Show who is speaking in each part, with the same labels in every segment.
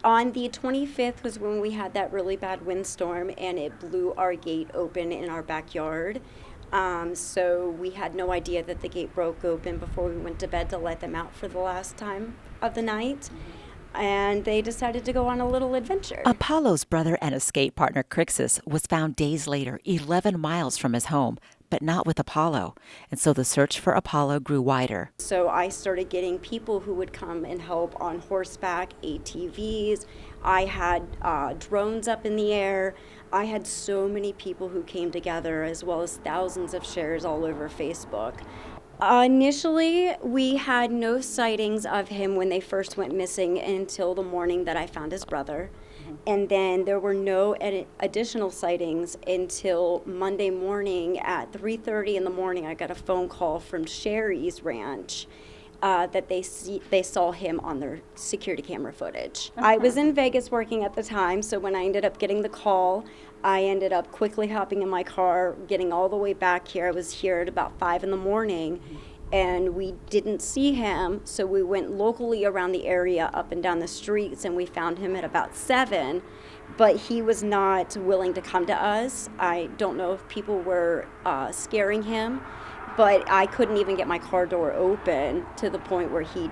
Speaker 1: On the 25th was when we had that really bad windstorm and it blew our gate open in our backyard. So we had no idea that the gate broke open before we went to bed to let them out for the last time of the night. And they decided to go on a little adventure.
Speaker 2: Apollo's brother and escape partner, Crixus, was found days later, 11 miles from his home, but not with Apollo. And so the search for Apollo grew wider.
Speaker 1: So I started getting people who would come and help on horseback, ATVs. I had drones up in the air. I had so many people who came together, as well as thousands of shares all over Facebook. Initially, we had no sightings of him when they first went missing until the morning that I found his brother. And then there were no additional sightings until Monday morning at 3:30 in the morning. I got a phone call from Sherry's ranch that they saw him on their security camera footage. I was in Vegas working at the time, so when I ended up getting the call, I ended up quickly hopping in my car, getting all the way back here. I was here at about 5 in the morning, and we didn't see him, so we went locally around the area, up and down the streets, and we found him at about 7, but he was not willing to come to us. I don't know if people were scaring him, but I couldn't even get my car door open to the point where he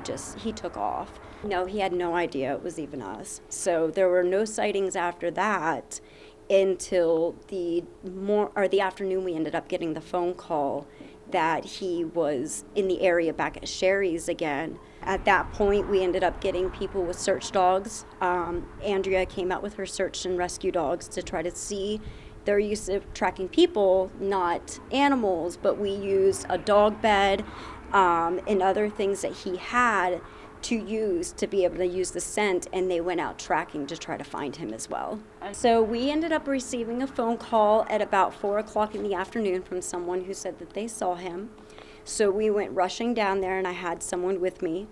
Speaker 1: took off. No, he had no idea it was even us. So there were no sightings after that until the afternoon. We ended up getting the phone call that he was in the area back at Sherry's again. At that point, we ended up getting people with search dogs. Andrea came out with her search and rescue dogs to try to see. They're used to tracking people, not animals, but we used a dog bed and other things that he had to use to be able to use the scent, and they went out tracking to try to find him as well. So we ended up receiving a phone call at about 4 o'clock in the afternoon from someone who said that they saw him. So we went rushing down there, and I had someone with me.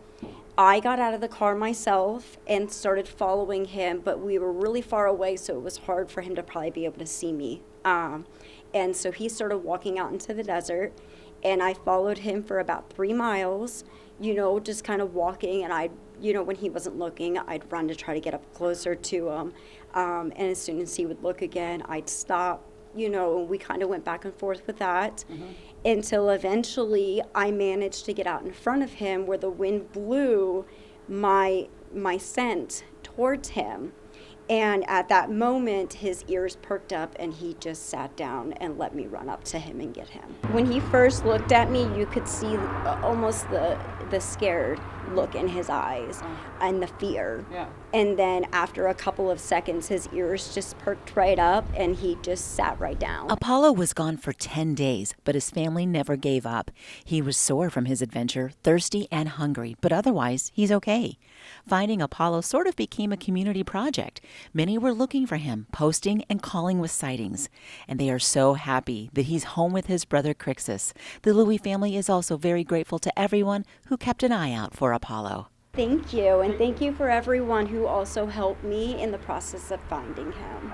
Speaker 1: I got out of the car myself and started following him, but we were really far away, so it was hard for him to probably be able to see me. And so he started walking out into the desert, and I followed him for about 3 miles, just kind of walking, and when he wasn't looking, I'd run to try to get up closer to him. And as soon as he would look again, I'd stop, and we kind of went back and forth with that until eventually I managed to get out in front of him where the wind blew my scent towards him. And at that moment, his ears perked up and he just sat down and let me run up to him and get him. When he first looked at me, you could see almost the scared look in his eyes and the fear. Yeah. And then after a couple of seconds, his ears just perked right up and he just sat right down.
Speaker 2: Apollo was gone for 10 days, but his family never gave up. He was sore from his adventure, thirsty and hungry, but otherwise he's okay. Finding Apollo sort of became a community project. Many were looking for him, posting and calling with sightings. And they are so happy that he's home with his brother Crixus. The Lewey family is also very grateful to everyone who kept an eye out for Apollo.
Speaker 1: Thank you, and thank you for everyone who also helped me in the process of finding him.